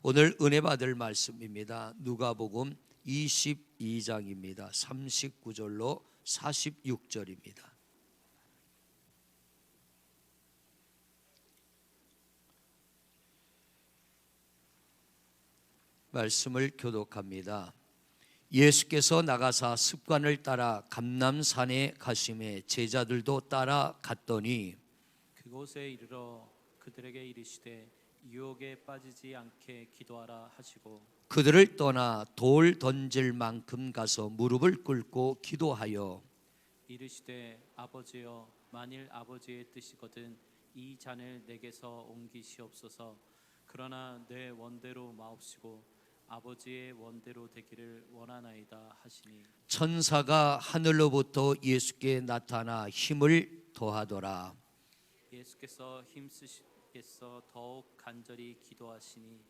오늘 은혜 받을 말씀입니다. 누가복음 22장입니다. 39절로 46절입니다. 말씀을 교독합니다. 예수께서 나가사 습관을 따라 감람산에 가심에 제자들도 따라 갔더니 그곳에 이르러 그들에게 이르시되 유혹에 빠지지 않게 기도하라 하시고 그들을 떠나 돌 던질 만큼 가서 무릎을 꿇고 기도하여 이르시되 아버지여 만일 아버지의 뜻이거든 이 잔을 내게서 옮기시옵소서. 그러나 내 원대로 마옵시고 아버지의 원대로 되기를 원하나이다 하시니 천사가 하늘로부터 예수께 나타나 힘을 더하더라. 예수께서 힘쓰시겠어 더욱 간절히 기도하시니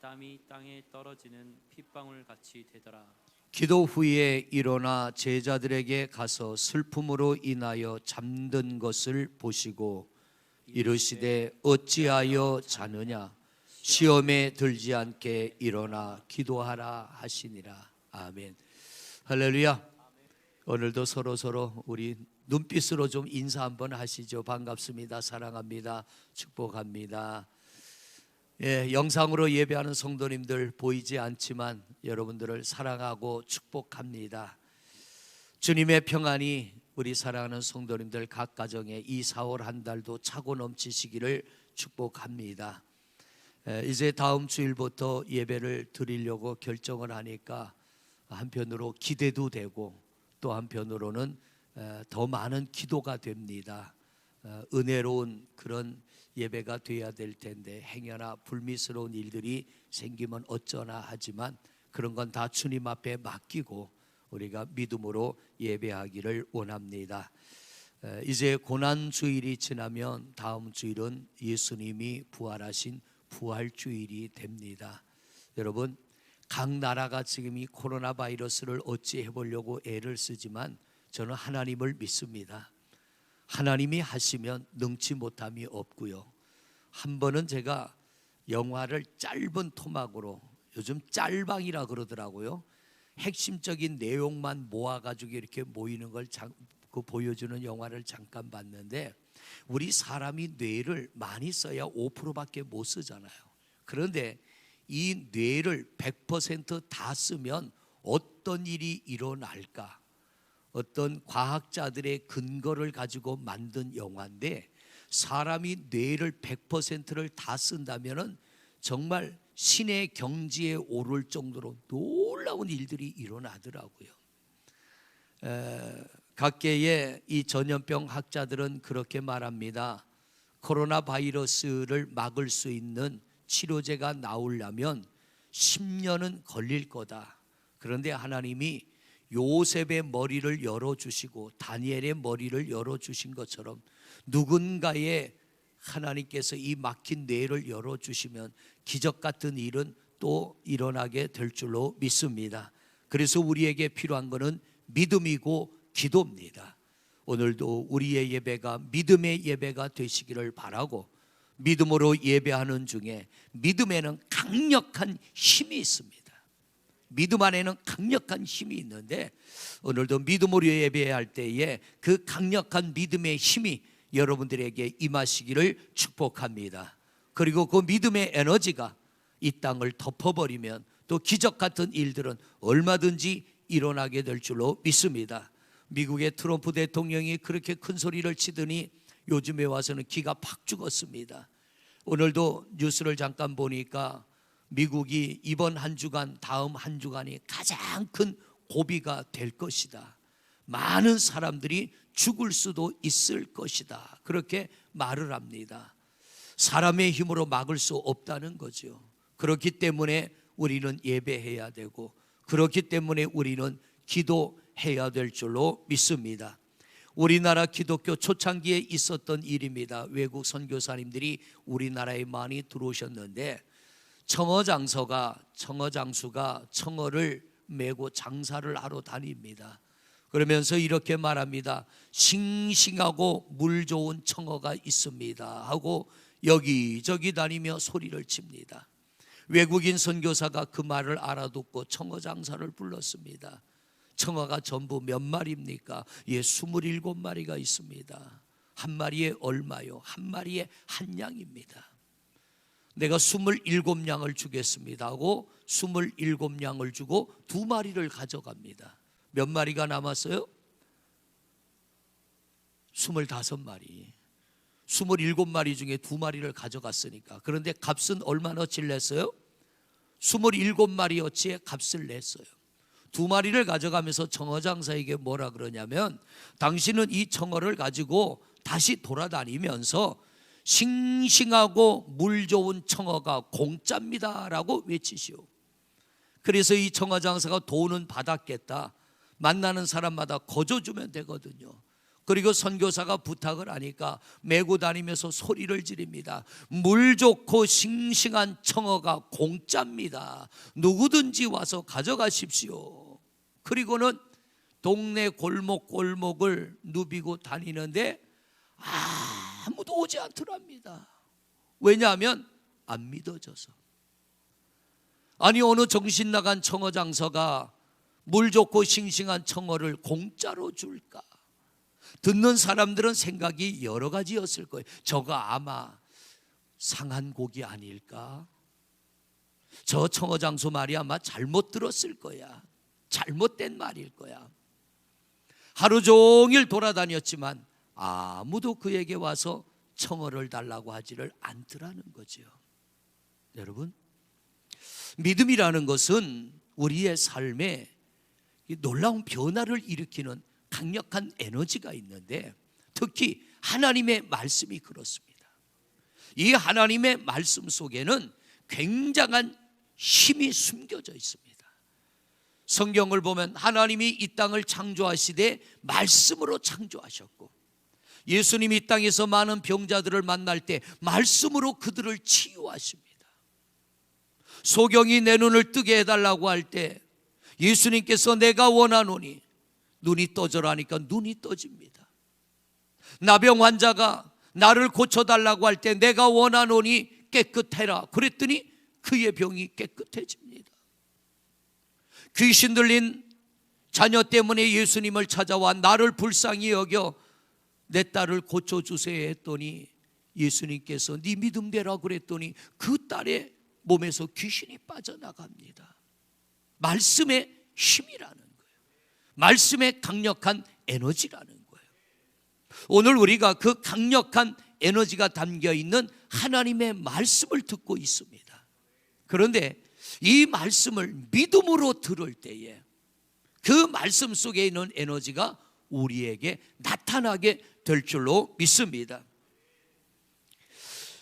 땀이 땅에 떨어지는 핏방울 같이 되더라. 기도 후에 일어나 제자들에게 가서 슬픔으로 인하여 잠든 것을 보시고 이르시되 어찌하여 자느냐 시험에 들지 않게 일어나 기도하라 하시니라. 아멘. 할렐루야. 오늘도 서로 우리 눈빛으로 좀 인사 한번 하시죠. 반갑습니다. 사랑합니다. 축복합니다. 영상으로 예배하는 성도님들 보이지 않지만 여러분들을 사랑하고 축복합니다. 주님의 평안이 우리 사랑하는 성도님들 각 가정에 이 4월 한 달도 차고 넘치시기를 축복합니다. 이제 다음 주일부터 예배를 드리려고 결정을 하니까 한편으로 기대도 되고 또 한편으로는 더 많은 기도가 됩니다. 은혜로운 그런 예배가 돼야 될 텐데 행여나 불미스러운 일들이 생기면 어쩌나 하지만 그런 건 다 주님 앞에 맡기고 우리가 믿음으로 예배하기를 원합니다. 이제 고난주일이 지나면 다음 주일은 예수님이 부활하신 부활주일이 됩니다. 여러분, 각 나라가 지금 이 코로나 바이러스를 어찌 해보려고 애를 쓰지만 저는 하나님을 믿습니다. 하나님이 하시면 능치 못함이 없고요. 한 번은 제가 영화를 짧은 토막으로, 요즘 짤방이라 그러더라고요, 핵심적인 내용만 모아가지고 이렇게 모이는 걸 보여주는 영화를 잠깐 봤는데 우리 사람이 뇌를 많이 써야 5%밖에 못 쓰잖아요. 그런데 이 뇌를 100% 다 쓰면 어떤 일이 일어날까? 어떤 과학자들의 근거를 가지고 만든 영화인데 사람이 뇌를 100%를 다 쓴다면 정말 신의 경지에 오를 정도로 놀라운 일들이 일어나더라고요. 각계의 이 전염병 학자들은 그렇게 말합니다. 코로나 바이러스를 막을 수 있는 치료제가 나오려면 10년은 걸릴 거다. 그런데 하나님이 요셉의 머리를 열어주시고 다니엘의 머리를 열어주신 것처럼 누군가의 하나님께서 이 막힌 뇌를 열어주시면 기적 같은 일은 또 일어나게 될 줄로 믿습니다. 그래서 우리에게 필요한 것은 믿음이고 기도입니다. 오늘도 우리의 예배가 믿음의 예배가 되시기를 바라고, 믿음으로 예배하는 중에 믿음에는 강력한 힘이 있습니다. 믿음 안에는 강력한 힘이 있는데 오늘도 믿음으로 예배할 때에 그 강력한 믿음의 힘이 여러분들에게 임하시기를 축복합니다. 그리고 그 믿음의 에너지가 이 땅을 덮어버리면 또 기적 같은 일들은 얼마든지 일어나게 될 줄로 믿습니다. 미국의 트럼프 대통령이 그렇게 큰 소리를 치더니 요즘에 와서는 기가 팍 죽었습니다. 오늘도 뉴스를 잠깐 보니까 미국이 이번 한 주간, 다음 한 주간이 가장 큰 고비가 될 것이다. 많은 사람들이 죽을 수도 있을 것이다. 그렇게 말을 합니다. 사람의 힘으로 막을 수 없다는 거죠. 그렇기 때문에 우리는 예배해야 되고 그렇기 때문에 우리는 기도해야 될 줄로 믿습니다. 우리나라 기독교 초창기에 있었던 일입니다. 외국 선교사님들이 우리나라에 많이 들어오셨는데 청어장수가 청어를 메고 장사를 하러 다닙니다. 그러면서 이렇게 말합니다. 싱싱하고 물 좋은 청어가 있습니다 하고 여기저기 다니며 소리를 칩니다. 외국인 선교사가 그 말을 알아듣고 청어 장사를 불렀습니다. 청어가 전부 몇 마리입니까? 예, 27마리가 있습니다. 한 마리에 얼마요? 한 마리에 한 양입니다. 내가 27양을 주겠습니다 하고 27양을 주고 2마리를 가져갑니다. 몇 마리가 남았어요? 25마리. 27마리 중에 2마리를 가져갔으니까. 그런데 값은 얼마나치 냈어요? 27마리어치의 값을 냈어요. 2마리를 가져가면서 청어장사에게 뭐라 그러냐면, 당신은 이 청어를 가지고 다시 돌아다니면서 싱싱하고 물 좋은 청어가 공짜입니다 라고 외치시오. 그래서 이 청어장사가 돈은 받았겠다. 만나는 사람마다 거저주면 되거든요. 그리고 선교사가 부탁을 하니까 메고 다니면서 소리를 지릅니다. 물 좋고 싱싱한 청어가 공짜입니다. 누구든지 와서 가져가십시오. 그리고는 동네 골목골목을 누비고 다니는데 아무도 오지 않더랍니다. 왜냐하면 안 믿어져서. 아니, 어느 정신 나간 청어 장사가 물 좋고 싱싱한 청어를 공짜로 줄까? 듣는 사람들은 생각이 여러 가지였을 거예요. 저거 아마 상한 고기 아닐까? 저 청어 장소 말이 아마 잘못 들었을 거야. 잘못된 말일 거야. 하루 종일 돌아다녔지만 아무도 그에게 와서 청어를 달라고 하지를 않더라는 거죠. 여러분, 믿음이라는 것은 우리의 삶에 놀라운 변화를 일으키는 강력한 에너지가 있는데, 특히 하나님의 말씀이 그렇습니다. 이 하나님의 말씀 속에는 굉장한 힘이 숨겨져 있습니다. 성경을 보면 하나님이 이 땅을 창조하시되 말씀으로 창조하셨고, 예수님이 이 땅에서 많은 병자들을 만날 때 말씀으로 그들을 치유하십니다. 소경이 내 눈을 뜨게 해달라고 할 때 예수님께서 내가 원하노니 눈이 떠져라니까 눈이 떠집니다. 나병 환자가 나를 고쳐달라고 할 때 내가 원하노니 깨끗해라 그랬더니 그의 병이 깨끗해집니다. 귀신 들린 자녀 때문에 예수님을 찾아와 나를 불쌍히 여겨 내 딸을 고쳐주세요 했더니 예수님께서 네 믿음대로 그랬더니 그 딸의 몸에서 귀신이 빠져나갑니다. 말씀의 힘이라는 거예요. 말씀의 강력한 에너지라는 거예요. 오늘 우리가 그 강력한 에너지가 담겨있는 하나님의 말씀을 듣고 있습니다. 그런데 이 말씀을 믿음으로 들을 때에 그 말씀 속에 있는 에너지가 우리에게 나타나게 될 줄로 믿습니다.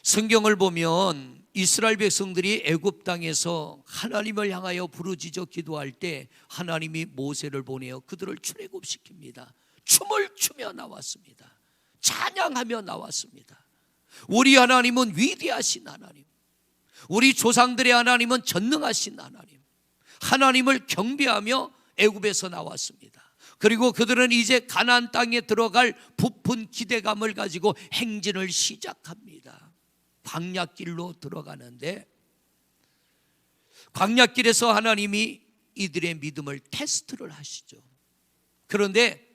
성경을 보면 이스라엘 백성들이 애굽 땅에서 하나님을 향하여 부르짖어 기도할 때 하나님이 모세를 보내어 그들을 출애굽시킵니다. 춤을 추며 나왔습니다. 찬양하며 나왔습니다. 우리 하나님은 위대하신 하나님, 우리 조상들의 하나님은 전능하신 하나님, 하나님을 경배하며 애굽에서 나왔습니다. 그리고 그들은 이제 가나안 땅에 들어갈 부푼 기대감을 가지고 행진을 시작합니다. 광야길로 들어가는데 광야길에서 하나님이 이들의 믿음을 테스트를 하시죠. 그런데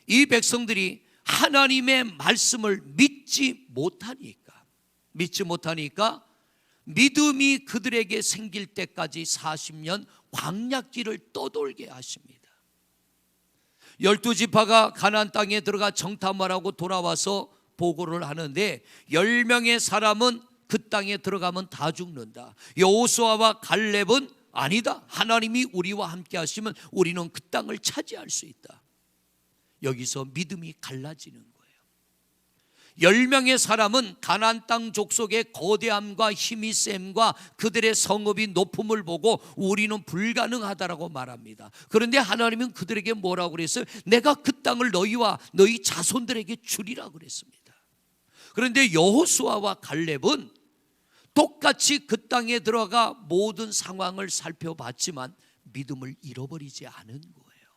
이 백성들이 하나님의 말씀을 믿지 못하니까 믿음이 그들에게 생길 때까지 40년 광야길을 떠돌게 하십니다. 12지파가 가나안 땅에 들어가 정탐하라고 돌아와서 보고를 하는데 10명의 사람은 그 땅에 들어가면 다 죽는다. 여호수아와 갈렙은 아니다. 하나님이 우리와 함께 하시면 우리는 그 땅을 차지할 수 있다. 여기서 믿음이 갈라지는 거예요. 10명의 사람은 가나안 땅 족속의 거대함과 힘이 셈과 그들의 성읍이 높음을 보고 우리는 불가능하다라고 말합니다. 그런데 하나님은 그들에게 뭐라고 그랬어요? 내가 그 땅을 너희와 너희 자손들에게 주리라 그랬습니다. 그런데 여호수아와 갈렙은 똑같이 그 땅에 들어가 모든 상황을 살펴봤지만 믿음을 잃어버리지 않은 거예요.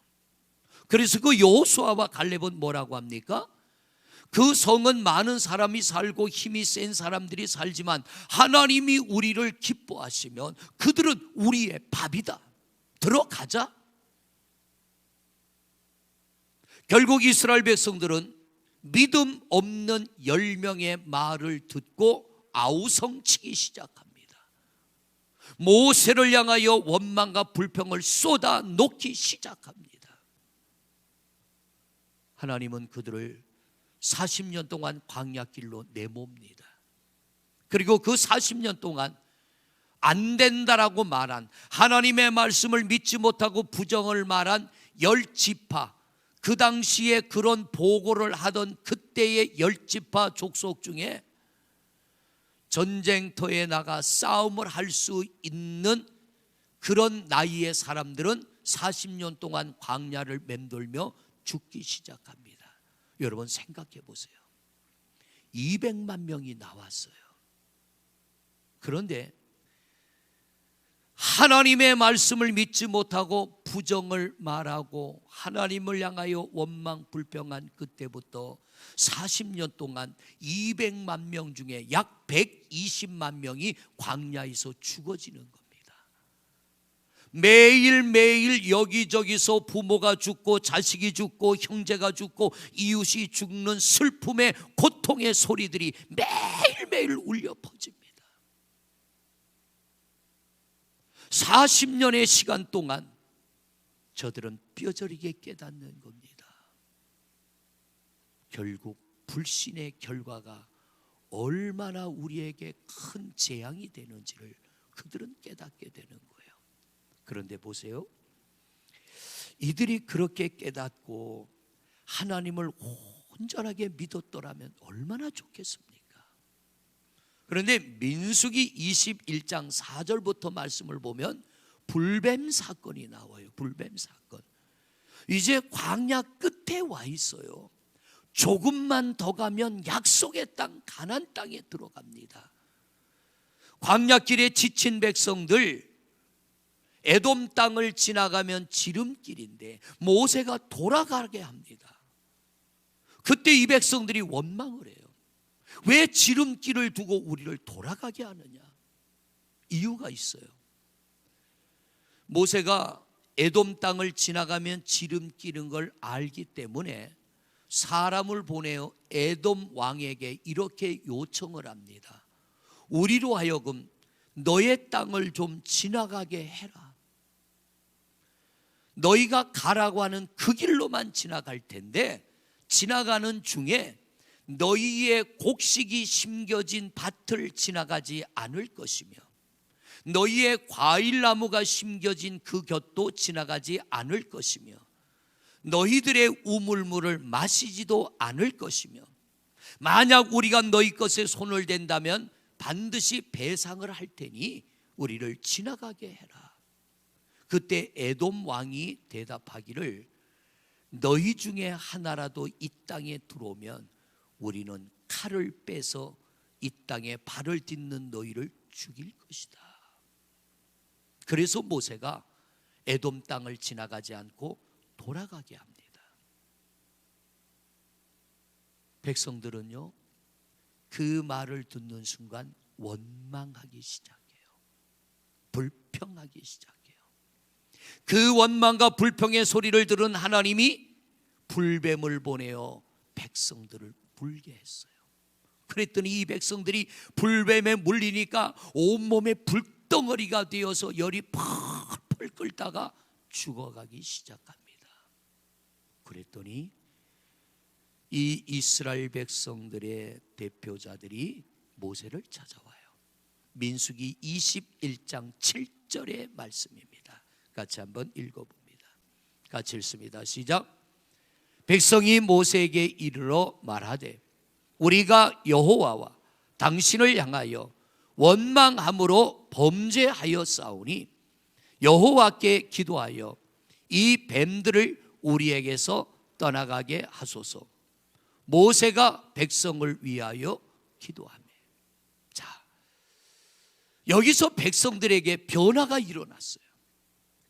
그래서 그 여호수아와 갈렙은 뭐라고 합니까? 그 성은 많은 사람이 살고 힘이 센 사람들이 살지만 하나님이 우리를 기뻐하시면 그들은 우리의 밥이다. 들어가자. 결국 이스라엘 백성들은 믿음 없는 10명의 말을 듣고 아우성치기 시작합니다. 모세를 향하여 원망과 불평을 쏟아 놓기 시작합니다. 하나님은 그들을 40년 동안 광야길로 내몹니다. 그리고 그 40년 동안 안 된다라고 말한, 하나님의 말씀을 믿지 못하고 부정을 말한 10지파, 그 당시에 그런 보고를 하던 그때의 10지파 족속 중에 전쟁터에 나가 싸움을 할 수 있는 그런 나이의 사람들은 40년 동안 광야를 맴돌며 죽기 시작합니다. 여러분 생각해 보세요. 200만 명이 나왔어요. 그런데 하나님의 말씀을 믿지 못하고 부정을 말하고 하나님을 향하여 원망 불평한 그때부터 40년 동안 200만 명 중에 약 120만 명이 광야에서 죽어지는 겁니다. 매일매일 여기저기서 부모가 죽고 자식이 죽고 형제가 죽고 이웃이 죽는 슬픔의 고통의 소리들이 매일매일 울려 퍼집니다. 40년의 시간 동안 저들은 뼈저리게 깨닫는 겁니다. 결국 불신의 결과가 얼마나 우리에게 큰 재앙이 되는지를 그들은 깨닫게 되는 거예요. 그런데 보세요. 이들이 그렇게 깨닫고 하나님을 온전하게 믿었더라면 얼마나 좋겠습니까? 그런데 민수기 21장 4절부터 말씀을 보면 불뱀 사건이 나와요. 불뱀 사건. 이제 광야 끝에 와 있어요. 조금만 더 가면 약속의 땅 가나안 땅에 들어갑니다. 광야길에 지친 백성들, 에돔 땅을 지나가면 지름길인데 모세가 돌아가게 합니다. 그때 이 백성들이 원망을 해요. 왜 지름길을 두고 우리를 돌아가게 하느냐? 이유가 있어요. 모세가 에돔 땅을 지나가면 지름길인 걸 알기 때문에 사람을 보내어 에돔 왕에게 이렇게 요청을 합니다. 우리로 하여금 너의 땅을 좀 지나가게 해라. 너희가 가라고 하는 그 길로만 지나갈 텐데 지나가는 중에 너희의 곡식이 심겨진 밭을 지나가지 않을 것이며 너희의 과일나무가 심겨진 그 곁도 지나가지 않을 것이며 너희들의 우물물을 마시지도 않을 것이며 만약 우리가 너희 것에 손을 댄다면 반드시 배상을 할 테니 우리를 지나가게 해라. 그때 에돔 왕이 대답하기를 너희 중에 하나라도 이 땅에 들어오면 우리는 칼을 빼서 이 땅에 발을 딛는 너희를 죽일 것이다. 그래서 모세가 에돔 땅을 지나가지 않고 돌아가게 합니다. 백성들은요, 그 말을 듣는 순간 원망하기 시작해요. 불평하기 시작해요. 그 원망과 불평의 소리를 들은 하나님이 불뱀을 보내어 백성들을 물게 했어요. 그랬더니 이 백성들이 불뱀에 물리니까 온몸에 불덩어리가 되어서 열이 펄펄 끓다가 죽어가기 시작합니다. 그랬더니 이 이스라엘 백성들의 대표자들이 모세를 찾아와요. 민수기 21장 7절의 말씀입니다. 같이 한번 읽어봅니다. 같이 읽습니다. 시작. 백성이 모세에게 이르러 말하되 우리가 여호와와 당신을 향하여 원망함으로 범죄하였사오니 여호와께 기도하여 이 뱀들을 우리에게서 떠나가게 하소서. 모세가 백성을 위하여 기도하며. 자, 여기서 백성들에게 변화가 일어났어요.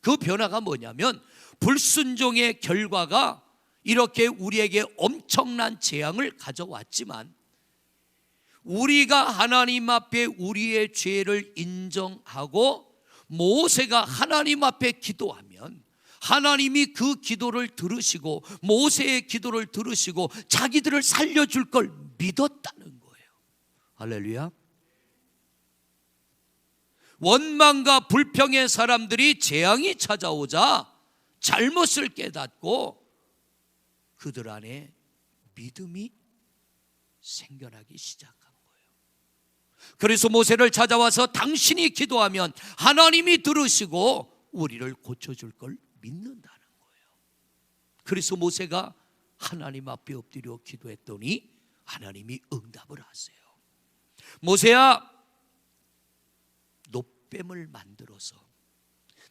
그 변화가 뭐냐면 불순종의 결과가 이렇게 우리에게 엄청난 재앙을 가져왔지만 우리가 하나님 앞에 우리의 죄를 인정하고 모세가 하나님 앞에 기도하면 하나님이 그 기도를 들으시고 모세의 기도를 들으시고 자기들을 살려줄 걸 믿었다는 거예요. 할렐루야. 원망과 불평의 사람들이 재앙이 찾아오자 잘못을 깨닫고 그들 안에 믿음이 생겨나기 시작한 거예요. 그래서 모세를 찾아와서 당신이 기도하면 하나님이 들으시고 우리를 고쳐줄 걸 믿는다는 거예요. 그래서 모세가 하나님 앞에 엎드려 기도했더니 하나님이 응답을 하세요. 모세야, 뱀을 만들어서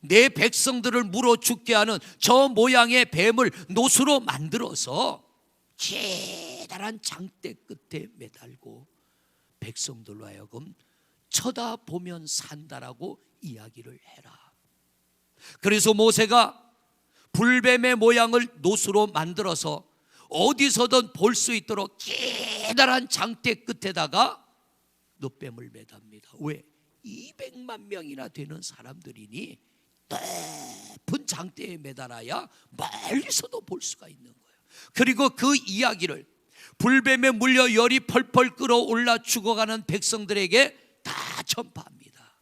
내 백성들을 물어 죽게 하는 저 모양의 뱀을 노수로 만들어서 기다란 장대 끝에 매달고 백성들로 하여금 쳐다보면 산다라고 이야기를 해라. 그래서 모세가 불뱀의 모양을 노수로 만들어서 어디서든 볼 수 있도록 기다란 장대 끝에다가 노뱀을 매답니다. 왜? 200만 명이나 되는 사람들이니 높은 장대에 매달아야 멀리서도 볼 수가 있는 거예요. 그리고 그 이야기를 불뱀에 물려 열이 펄펄 끓어올라 죽어가는 백성들에게 다 전파합니다.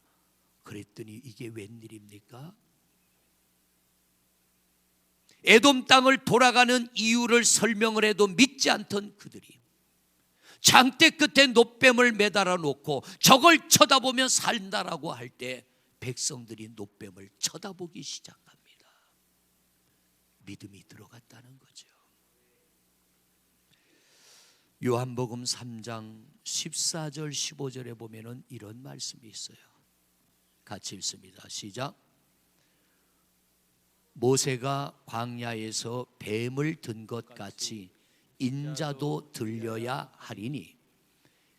그랬더니 이게 웬일입니까? 에돔 땅을 돌아가는 이유를 설명을 해도 믿지 않던 그들이 장대 끝에 노뱀을 매달아 놓고 저걸 쳐다보면 산다라고 할 때 백성들이 노뱀을 쳐다보기 시작합니다. 믿음이 들어갔다는 거죠. 요한복음 3장 14절 15절에 보면은 이런 말씀이 있어요. 같이 읽습니다. 시작. 모세가 광야에서 뱀을 든 것 같이 인자도 들려야 하리니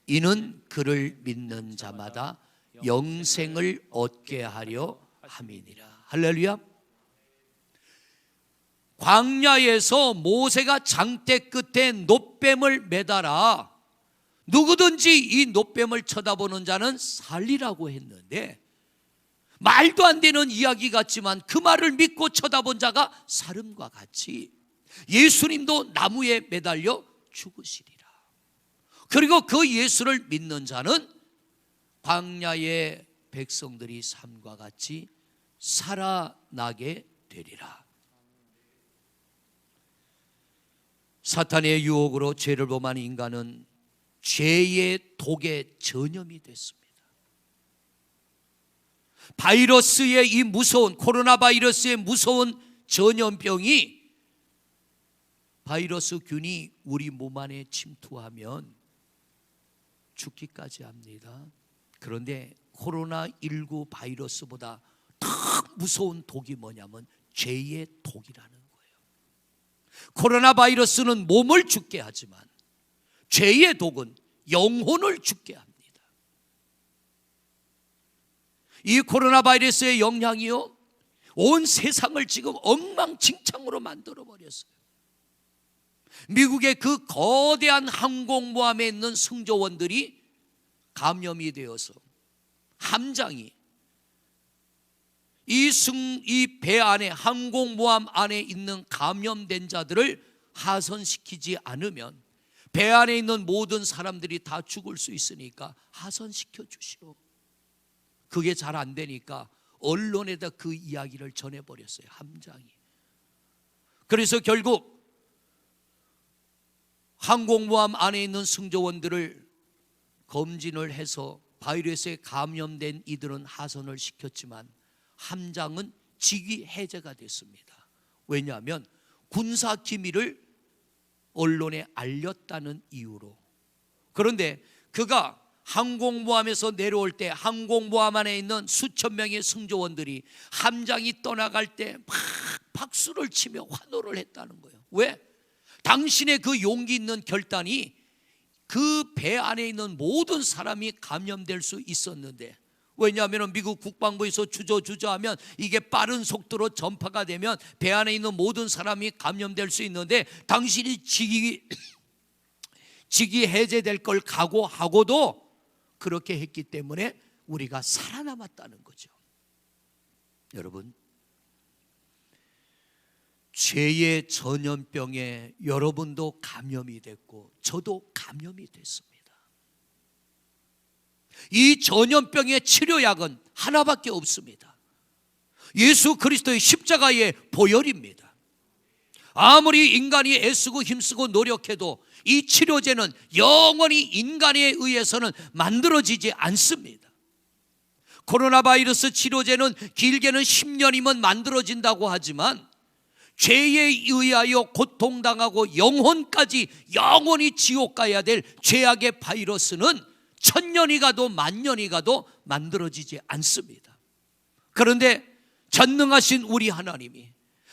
이는 그를 믿는 자마다 영생을 얻게 하려 함이니라. 할렐루야. 광야에서 모세가 장대 끝에 노뱀을 매달아 누구든지 이 노뱀을 쳐다보는 자는 살리라고 했는데 말도 안 되는 이야기 같지만 그 말을 믿고 쳐다본 자가 사람과 같이 예수님도 나무에 매달려 죽으시리라. 그리고 그 예수를 믿는 자는 광야의 백성들이 삶과 같이 살아나게 되리라. 사탄의 유혹으로 죄를 범한 인간은 죄의 독에 전염이 됐습니다. 바이러스의 이 무서운 코로나 바이러스의 무서운 전염병이 바이러스 균이 우리 몸 안에 침투하면 죽기까지 합니다. 그런데 코로나19 바이러스보다 더 무서운 독이 뭐냐면 죄의 독이라는 거예요. 코로나 바이러스는 몸을 죽게 하지만 죄의 독은 영혼을 죽게 합니다. 이 코로나 바이러스의 영향이요, 온 세상을 지금 엉망진창으로 만들어 버렸어요. 미국의 그 거대한 항공모함에 있는 승조원들이 감염이 되어서 함장이 이 배 안에, 항공모함 안에 있는 감염된 자들을 하선시키지 않으면 배 안에 있는 모든 사람들이 다 죽을 수 있으니까 하선시켜 주시오. 그게 잘 안 되니까 언론에다 그 이야기를 전해버렸어요, 함장이. 그래서 결국 항공모함 안에 있는 승조원들을 검진을 해서 바이러스에 감염된 이들은 하선을 시켰지만 함장은 직위 해제가 됐습니다. 왜냐하면 군사 기밀을 언론에 알렸다는 이유로. 그런데 그가 항공모함에서 내려올 때 항공모함 안에 있는 수천 명의 승조원들이 함장이 떠나갈 때 막 박수를 치며 환호를 했다는 거예요. 왜? 당신의 그 용기 있는 결단이 그 배 안에 있는 모든 사람이 감염될 수 있었는데 왜냐하면 미국 국방부에서 주저하면 이게 빠른 속도로 전파가 되면 배 안에 있는 모든 사람이 감염될 수 있는데 당신이 직이 해제될 걸 각오하고도 그렇게 했기 때문에 우리가 살아남았다는 거죠. 여러분, 죄의 전염병에 여러분도 감염이 됐고 저도 감염이 됐습니다. 이 전염병의 치료약은 하나밖에 없습니다. 예수 그리스도의 십자가의 보혈입니다. 아무리 인간이 애쓰고 힘쓰고 노력해도 이 치료제는 영원히 인간에 의해서는 만들어지지 않습니다. 코로나 바이러스 치료제는 길게는 10년이면 만들어진다고 하지만 죄에 의하여 고통당하고 영혼까지 영원히 지옥 가야 될 죄악의 바이러스는 1000년이 가도 10,000년이 가도 만들어지지 않습니다. 그런데 전능하신 우리 하나님이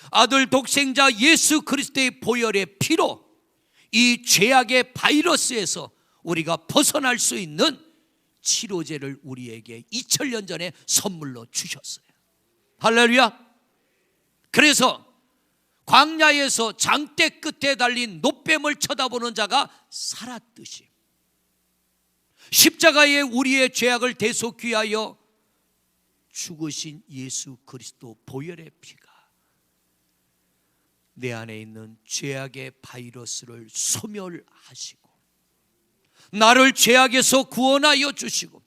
아들 독생자 예수 그리스도의 보혈의 피로 이 죄악의 바이러스에서 우리가 벗어날 수 있는 치료제를 우리에게 2000년 전에 선물로 주셨어요. 할렐루야. 그래서 광야에서 장대 끝에 달린 노뱀을 쳐다보는 자가 살았듯이 십자가에 우리의 죄악을 대속히 위하여 죽으신 예수 그리스도 보혈의 피가 내 안에 있는 죄악의 바이러스를 소멸하시고 나를 죄악에서 구원하여 주시고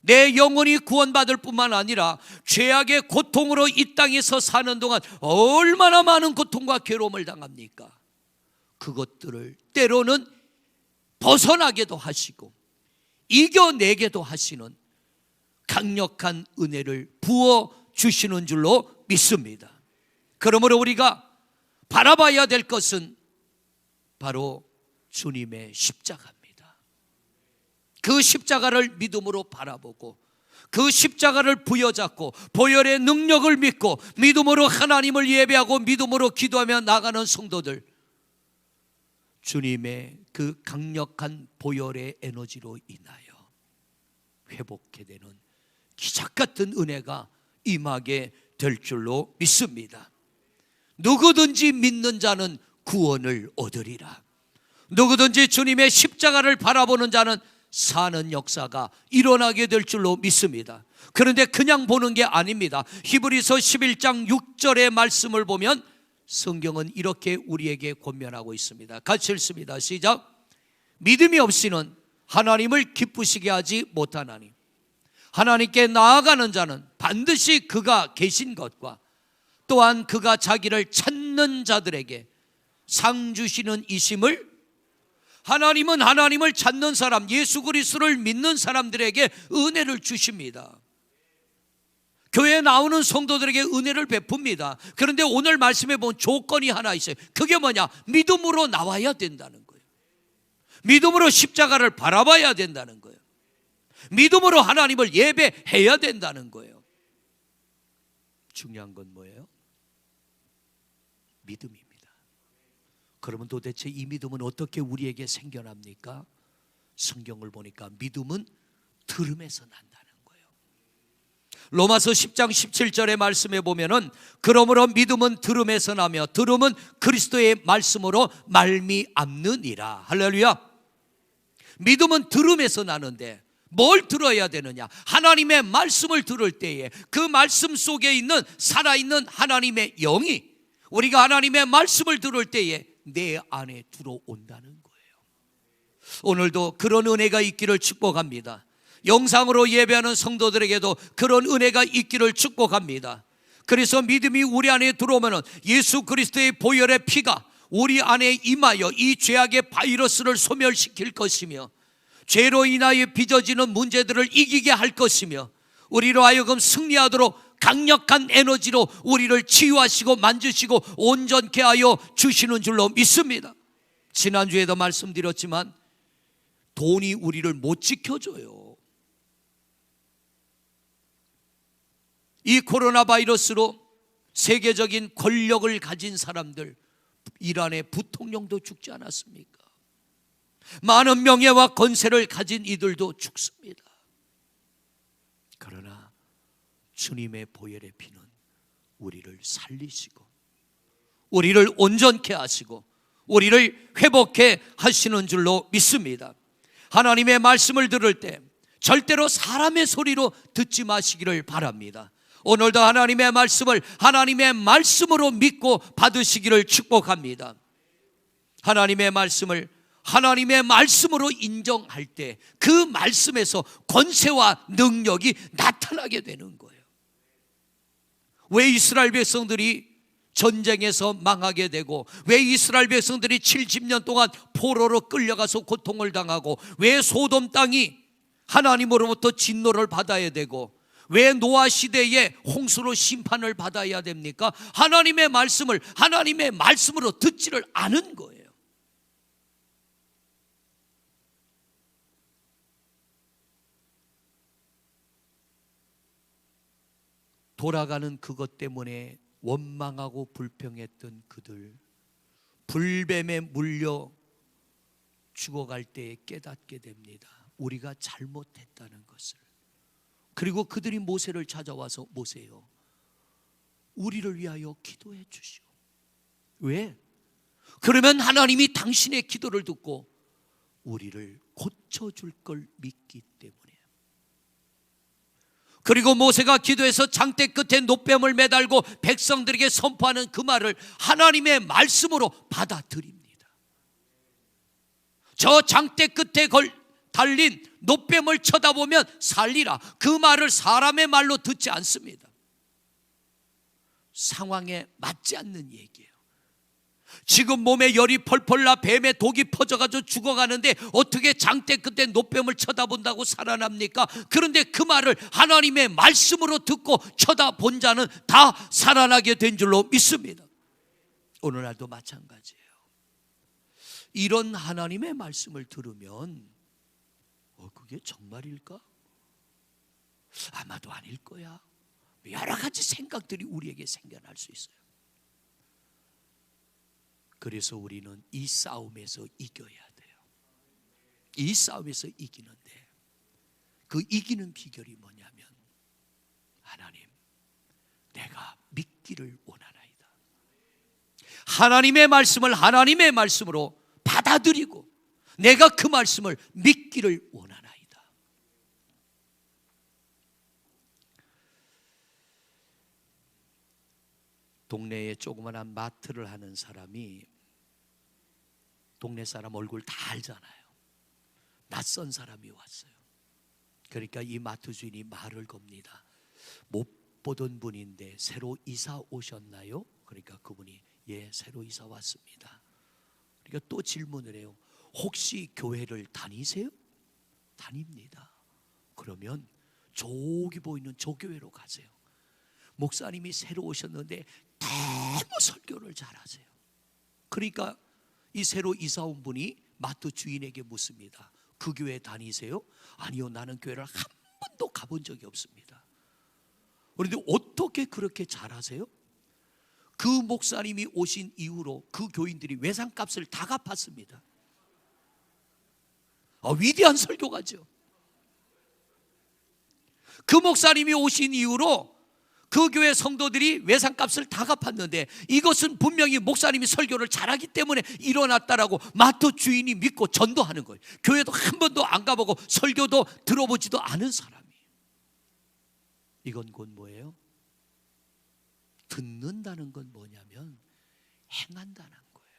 내 영혼이 구원받을 뿐만 아니라 죄악의 고통으로 이 땅에서 사는 동안 얼마나 많은 고통과 괴로움을 당합니까? 그것들을 때로는 벗어나게도 하시고 이겨내게도 하시는 강력한 은혜를 부어주시는 줄로 믿습니다. 그러므로 우리가 바라봐야 될 것은 바로 주님의 십자가입니다. 그 십자가를 믿음으로 바라보고 그 십자가를 부여잡고 보혈의 능력을 믿고 믿음으로 하나님을 예배하고 믿음으로 기도하며 나가는 성도들, 주님의 그 강력한 보혈의 에너지로 인하여 회복해 되는 기적 같은 은혜가 임하게 될 줄로 믿습니다. 누구든지 믿는 자는 구원을 얻으리라. 누구든지 주님의 십자가를 바라보는 자는 사는 역사가 일어나게 될 줄로 믿습니다. 그런데 그냥 보는 게 아닙니다. 히브리서 11장 6절의 말씀을 보면 성경은 이렇게 우리에게 권면하고 있습니다. 같이 읽습니다. 시작. 믿음이 없이는 하나님을 기쁘시게 하지 못하나니 하나님께 나아가는 자는 반드시 그가 계신 것과 또한 그가 자기를 찾는 자들에게 상 주시는 이심을, 하나님은 하나님을 찾는 사람, 예수 그리스도를 믿는 사람들에게 은혜를 주십니다. 교회에 나오는 성도들에게 은혜를 베풉니다. 그런데 오늘 말씀에 보면 조건이 하나 있어요. 그게 뭐냐? 믿음으로 나와야 된다는 거예요. 믿음으로 십자가를 바라봐야 된다는 거예요. 믿음으로 하나님을 예배해야 된다는 거예요. 중요한 건 뭐예요? 믿음입니다. 그러면 도대체 이 믿음은 어떻게 우리에게 생겨납니까? 성경을 보니까 믿음은 들음에서 난다는 거예요. 로마서 10장 17절의 말씀에 보면은 그러므로 믿음은 들음에서 나며 들음은 그리스도의 말씀으로 말미암느니라. 할렐루야. 믿음은 들음에서 나는데 뭘 들어야 되느냐? 하나님의 말씀을 들을 때에 그 말씀 속에 있는 살아있는 하나님의 영이 우리가 하나님의 말씀을 들을 때에 내 안에 들어온다는 거예요. 오늘도 그런 은혜가 있기를 축복합니다. 영상으로 예배하는 성도들에게도 그런 은혜가 있기를 축복합니다. 그래서 믿음이 우리 안에 들어오면 예수 그리스도의 보혈의 피가 우리 안에 임하여 이 죄악의 바이러스를 소멸시킬 것이며 죄로 인하여 빚어지는 문제들을 이기게 할 것이며 우리로 하여금 승리하도록 강력한 에너지로 우리를 치유하시고 만지시고 온전케 하여 주시는 줄로 믿습니다. 지난주에도 말씀드렸지만 돈이 우리를 못 지켜줘요. 이 코로나 바이러스로 세계적인 권력을 가진 사람들, 이란의 부통령도 죽지 않았습니까? 많은 명예와 권세를 가진 이들도 죽습니다. 그러나 주님의 보혈의 피는 우리를 살리시고 우리를 온전케 하시고 우리를 회복해 하시는 줄로 믿습니다. 하나님의 말씀을 들을 때 절대로 사람의 소리로 듣지 마시기를 바랍니다. 오늘도 하나님의 말씀을 하나님의 말씀으로 믿고 받으시기를 축복합니다. 하나님의 말씀을 하나님의 말씀으로 인정할 때 그 말씀에서 권세와 능력이 나타나게 되는 거예요. 왜 이스라엘 백성들이 전쟁에서 망하게 되고, 왜 이스라엘 백성들이 70년 동안 포로로 끌려가서 고통을 당하고, 왜 소돔 땅이 하나님으로부터 진노를 받아야 되고, 왜 노아 시대에 홍수로 심판을 받아야 됩니까? 하나님의 말씀을 하나님의 말씀으로 듣지를 않은 거예요. 돌아가는 그것 때문에 원망하고 불평했던 그들, 불뱀에 물려 죽어갈 때에 깨닫게 됩니다. 우리가 잘못했다는 것을. 그리고 그들이 모세를 찾아와서, 모세요, 우리를 위하여 기도해 주시오. 왜? 그러면 하나님이 당신의 기도를 듣고 우리를 고쳐줄 걸 믿기 때문에. 그리고 모세가 기도해서 장대 끝에 놋뱀을 매달고 백성들에게 선포하는 그 말을 하나님의 말씀으로 받아들입니다. 저 장대 끝에 달린 놋뱀을 쳐다보면 살리라, 그 말을 사람의 말로 듣지 않습니다. 상황에 맞지 않는 얘기예요. 지금 몸에 열이 펄펄 나 뱀에 독이 퍼져가지고 죽어가는데 어떻게 장대 끝에 놋뱀을 쳐다본다고 살아납니까? 그런데 그 말을 하나님의 말씀으로 듣고 쳐다본 자는 다 살아나게 된 줄로 믿습니다. 오늘날도 마찬가지예요. 이런 하나님의 말씀을 들으면 그게 정말일까? 아마도 아닐 거야. 여러 가지 생각들이 우리에게 생겨날 수 있어요. 그래서 우리는 이 싸움에서 이겨야 돼요. 이 싸움에서 이기는데 그 이기는 비결이 뭐냐면, 하나님, 내가 믿기를 원하나이다. 하나님의 말씀을 하나님의 말씀으로 받아들이고 내가 그 말씀을 믿기를 원하나이다. 동네에 조그마한 마트를 하는 사람이 동네 사람 얼굴 다 알잖아요. 낯선 사람이 왔어요. 그러니까 이 마트 주인이 말을 겁니다. 못 보던 분인데 새로 이사 오셨나요? 그러니까 그분이 예, 새로 이사 왔습니다. 그러니까 또 질문을 해요. 혹시 교회를 다니세요? 다닙니다. 그러면 저기 보이는 저 교회로 가세요. 목사님이 새로 오셨는데 너무 설교를 잘하세요. 그러니까 이 새로 이사 온 분이 마트 주인에게 묻습니다. 그 교회 다니세요? 아니요, 나는 교회를 한 번도 가본 적이 없습니다. 그런데 어떻게 그렇게 잘하세요? 그 목사님이 오신 이후로 그 교인들이 외상값을 다 갚았습니다. 위대한 설교가죠. 그 목사님이 오신 이후로 그 교회 성도들이 외상값을 다 갚았는데, 이것은 분명히 목사님이 설교를 잘하기 때문에 일어났다라고 마트 주인이 믿고 전도하는 거예요. 교회도 한 번도 안 가보고 설교도 들어보지도 않은 사람이. 이건 곧 뭐예요? 듣는다는 건 뭐냐면 행한다는 거예요.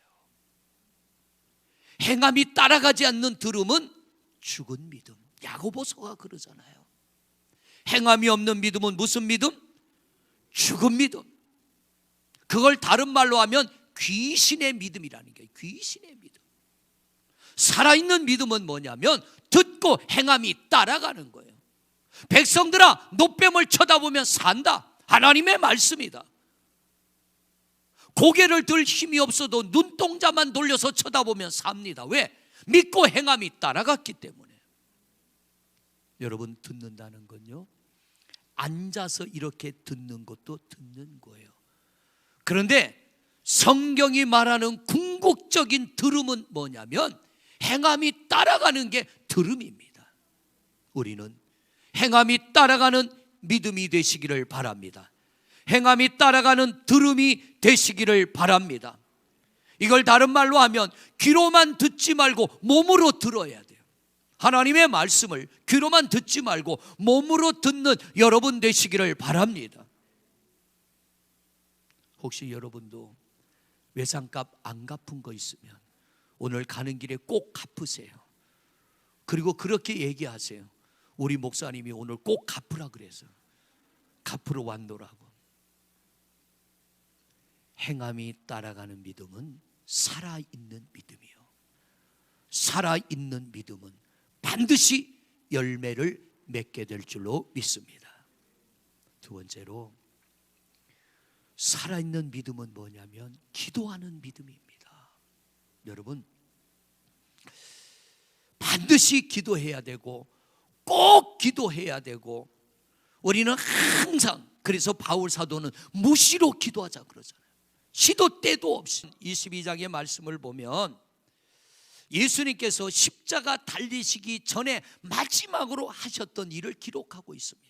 행함이 따라가지 않는 들음은 죽은 믿음. 야고보서가 그러잖아요. 행함이 없는 믿음은 무슨 믿음? 죽은 믿음. 그걸 다른 말로 하면 귀신의 믿음이라는 게, 귀신의 믿음. 살아있는 믿음은 뭐냐면 듣고 행함이 따라가는 거예요. 백성들아, 놋뱀을 쳐다보면 산다. 하나님의 말씀이다. 고개를 들 힘이 없어도 눈동자만 돌려서 쳐다보면 삽니다. 왜? 믿고 행함이 따라갔기 때문에. 여러분, 듣는다는 건요, 앉아서 이렇게 듣는 것도 듣는 거예요. 그런데 성경이 말하는 궁극적인 들음은 뭐냐면 행함이 따라가는 게 들음입니다. 우리는 행함이 따라가는 믿음이 되시기를 바랍니다. 행함이 따라가는 들음이 되시기를 바랍니다. 이걸 다른 말로 하면 귀로만 듣지 말고 몸으로 들어야 돼요. 하나님의 말씀을 귀로만 듣지 말고 몸으로 듣는 여러분 되시기를 바랍니다. 혹시 여러분도 외상값 안 갚은 거 있으면 오늘 가는 길에 꼭 갚으세요. 그리고 그렇게 얘기하세요. 우리 목사님이 오늘 꼭 갚으라 그래서 갚으러 왔노라고. 행함이 따라가는 믿음은 살아있는 믿음이요, 살아있는 믿음은 반드시 열매를 맺게 될 줄로 믿습니다. 두 번째로, 살아있는 믿음은 뭐냐면 기도하는 믿음입니다. 여러분, 반드시 기도해야 되고 꼭 기도해야 되고, 우리는 항상, 그래서 바울 사도는 무시로 기도하자 그러잖아요. 시도 때도 없이. 22장의 말씀을 보면 예수님께서 십자가 달리시기 전에 마지막으로 하셨던 일을 기록하고 있습니다.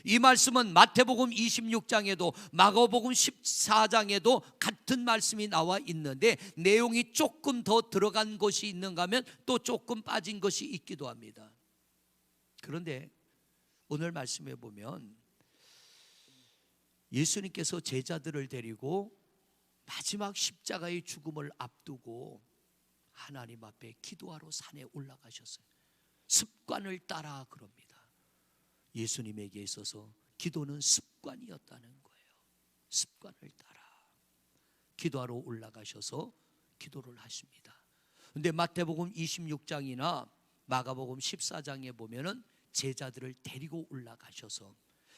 이 말씀은 마태복음 26장에도 마가복음 14장에도 같은 말씀이 나와 있는데 내용이 조금 더 들어간 것이 있는가 하면 또 조금 빠진 것이 있기도 합니다. 그런데 오늘 말씀에 보면 예수님께서 제자들을 데리고 마지막 십자가의 죽음을 앞두고 하나님 앞에 기도하러 산에 올라가셨어요. 습관을 따라 그럽니다. 예수님에게 있어서 기도는 습관이었다는 거예요. 습관을 따라 기도하러 올라가셔서 기도를 하십니다. 그런데 마태복음 26장이나 마가복음 14장에 보면은 제자들을 데리고 올라가셔서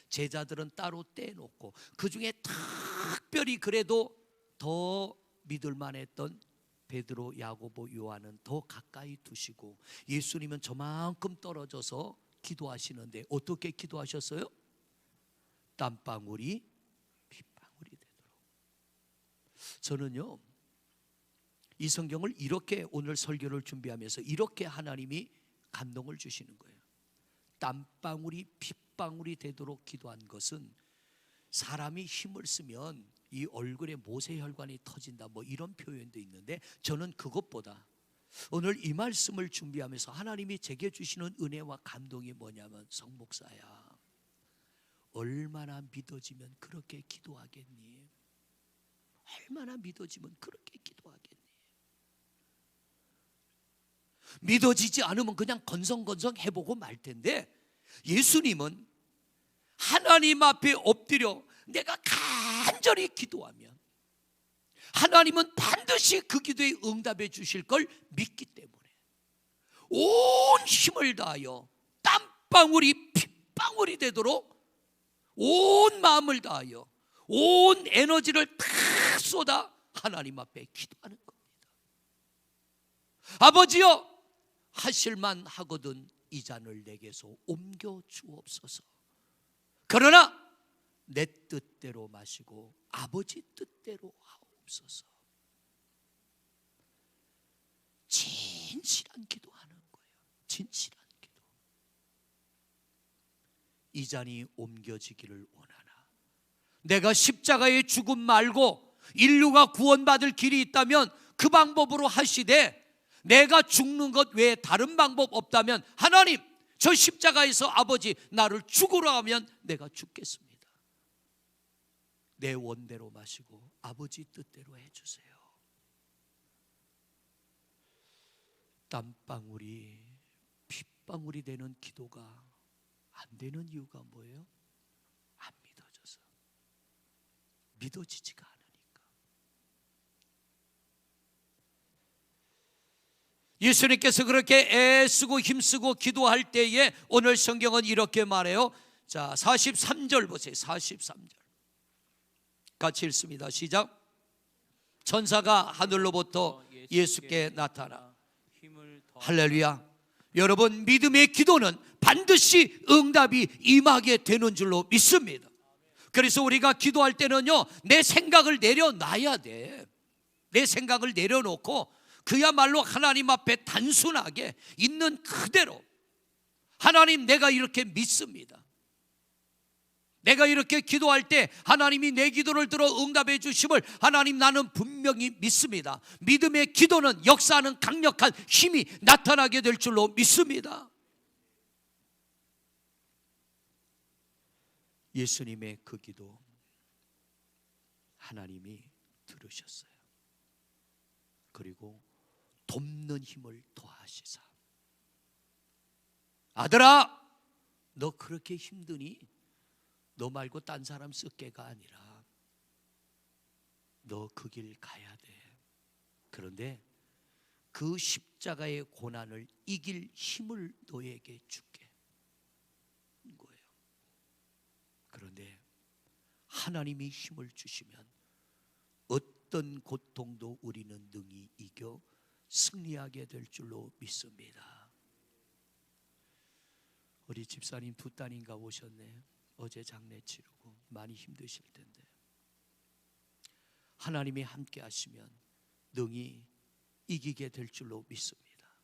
제자들은 따로 떼놓고 그 중에 특별히 그래도 더 믿을만했던 베드로, 야고보, 요한은 더 가까이 두시고 예수님은 저만큼 떨어져서 기도하시는데 어떻게 기도하셨어요? 땀방울이 핏방울이 되도록. 저는요, 이 성경을 이렇게 오늘 설교를 준비하면서 이렇게 하나님이 감동을 주시는 거예요. 땀방울이 핏방울이 되도록 기도한 것은 사람이 힘을 쓰면 이 얼굴에 모세혈관이 터진다 뭐 이런 표현도 있는데, 저는 그것보다 오늘 이 말씀을 준비하면서 하나님이 제게 주시는 은혜와 감동이 뭐냐면, 성목사야, 얼마나 믿어지면 그렇게 기도하겠니? 얼마나 믿어지면 그렇게 기도하겠니? 믿어지지 않으면 그냥 건성건성 해보고 말 텐데, 예수님은 하나님 앞에 엎드려 내가 간절히 기도하면 하나님은 반드시 그 기도에 응답해 주실 걸 믿기 때문에 온 힘을 다하여 땀방울이 핏방울이 되도록 온 마음을 다하여 온 에너지를 다 쏟아 하나님 앞에 기도하는 겁니다. 아버지여, 하실만 하거든 이 잔을 내게서 옮겨 주옵소서. 그러나 내 뜻대로 마시고 아버지 뜻대로 하옵소서. 진실한 기도하는 거예요. 진실한 기도. 이 잔이 옮겨지기를 원하나, 내가 십자가의 죽음 말고 인류가 구원받을 길이 있다면 그 방법으로 하시되, 내가 죽는 것 외에 다른 방법 없다면 하나님, 저 십자가에서 아버지 나를 죽으라 하면 내가 죽겠습니다. 내 원대로 마시고 아버지 뜻대로 해주세요. 땀방울이 핏방울이 되는 기도가 안 되는 이유가 뭐예요? 안 믿어져서. 믿어지지가 않으니까. 예수님께서 그렇게 애쓰고 힘쓰고 기도할 때에 오늘 성경은 이렇게 말해요. 자, 43절 보세요. 43절 같이 읽습니다. 시작. 천사가 하늘로부터 예수께 나타나. 할렐루야. 여러분, 믿음의 기도는 반드시 응답이 임하게 되는 줄로 믿습니다. 그래서 우리가 기도할 때는요, 내 생각을 내려놔야 돼. 내 생각을 내려놓고 그야말로 하나님 앞에 단순하게 있는 그대로, 하나님 내가 이렇게 믿습니다. 내가 이렇게 기도할 때 하나님이 내 기도를 들어 응답해 주심을 하나님 나는 분명히 믿습니다. 믿음의 기도는 역사하는 강력한 힘이 나타나게 될 줄로 믿습니다. 예수님의 그 기도 하나님이 들으셨어요. 그리고 돕는 힘을 더하시사, 아들아 너 그렇게 힘드니 너 말고 딴 사람 쓸게가 아니라 너 그 길 가야 돼. 그런데 그 십자가의 고난을 이길 힘을 너에게 줄게 거예요. 그런데 하나님이 힘을 주시면 어떤 고통도 우리는 능히 이겨 승리하게 될 줄로 믿습니다. 우리 집사님 두 따님가 오셨네. 어제 장례 치르고 많이 힘드실 텐데 하나님이 함께 하시면 능히 이기게 될 줄로 믿습니다.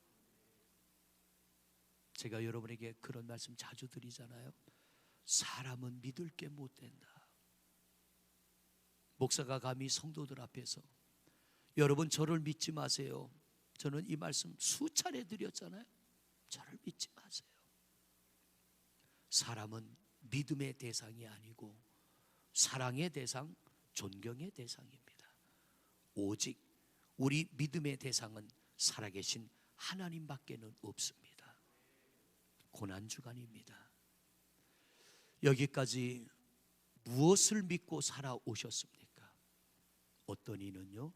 제가 여러분에게 그런 말씀 자주 드리잖아요. 사람은 믿을 게 못 된다. 목사가 감히 성도들 앞에서 여러분 저를 믿지 마세요. 저는 이 말씀 수차례 드렸잖아요. 저를 믿지 마세요. 사람은 믿음의 대상이 아니고 사랑의 대상, 존경의 대상입니다. 오직 우리 믿음의 대상은 살아계신 하나님밖에는 없습니다. 고난주간입니다. 여기까지 무엇을 믿고 살아오셨습니까? 어떤 이는요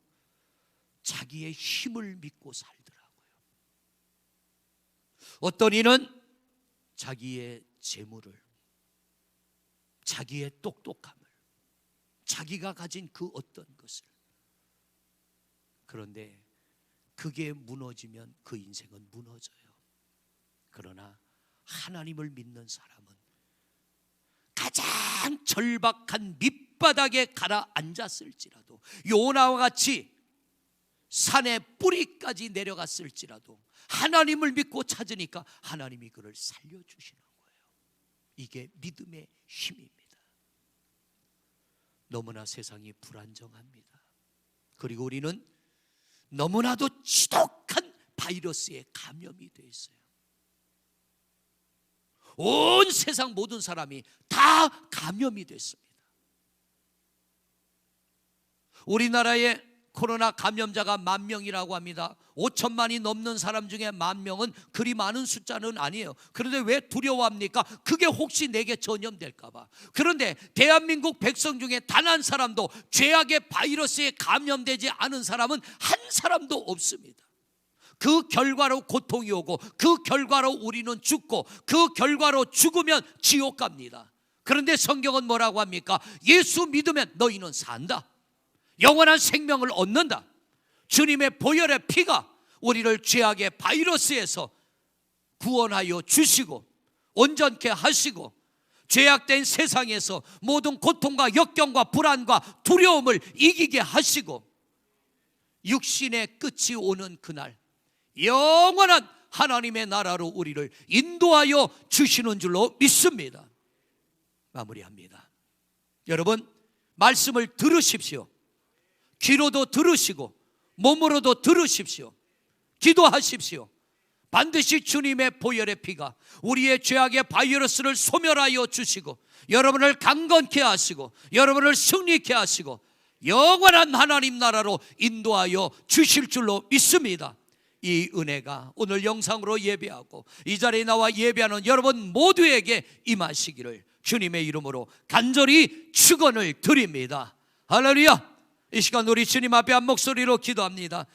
자기의 힘을 믿고 살더라고요. 어떤 이는 자기의 재물을, 자기의 똑똑함을, 자기가 가진 그 어떤 것을. 그런데 그게 무너지면 그 인생은 무너져요. 그러나 하나님을 믿는 사람은 가장 절박한 밑바닥에 가라앉았을지라도, 요나와 같이 산의 뿌리까지 내려갔을지라도 하나님을 믿고 찾으니까 하나님이 그를 살려주시는 거예요. 이게 믿음의 힘입니다. 너무나 세상이 불안정합니다. 그리고 우리는 너무나도 지독한 바이러스에 감염이 되어 있어요. 온 세상 모든 사람이 다 감염이 됐습니다. 우리나라에 코로나 감염자가 10,000명이라고 합니다. 5천만이 넘는 사람 중에 10,000명은 그리 많은 숫자는 아니에요. 그런데 왜 두려워합니까? 그게 혹시 내게 전염될까 봐. 그런데 대한민국 백성 중에 단 한 사람도 죄악의 바이러스에 감염되지 않은 사람은 한 사람도 없습니다. 그 결과로 고통이 오고 그 결과로 우리는 죽고 그 결과로 죽으면 지옥 갑니다. 그런데 성경은 뭐라고 합니까? 예수 믿으면 너희는 산다. 영원한 생명을 얻는다. 주님의 보혈의 피가 우리를 죄악의 바이러스에서 구원하여 주시고 온전케 하시고 죄악된 세상에서 모든 고통과 역경과 불안과 두려움을 이기게 하시고 육신의 끝이 오는 그날 영원한 하나님의 나라로 우리를 인도하여 주시는 줄로 믿습니다. 마무리합니다. 여러분 말씀을 들으십시오. 귀로도 들으시고 몸으로도 들으십시오. 기도하십시오. 반드시 주님의 보혈의 피가 우리의 죄악의 바이러스를 소멸하여 주시고 여러분을 강건케 하시고 여러분을 승리케 하시고 영원한 하나님 나라로 인도하여 주실 줄로 믿습니다. 이 은혜가 오늘 영상으로 예배하고 이 자리에 나와 예배하는 여러분 모두에게 임하시기를 주님의 이름으로 간절히 축원을 드립니다. 할렐루야. 이 시간 우리 주님 앞에 한 목소리로 기도합니다.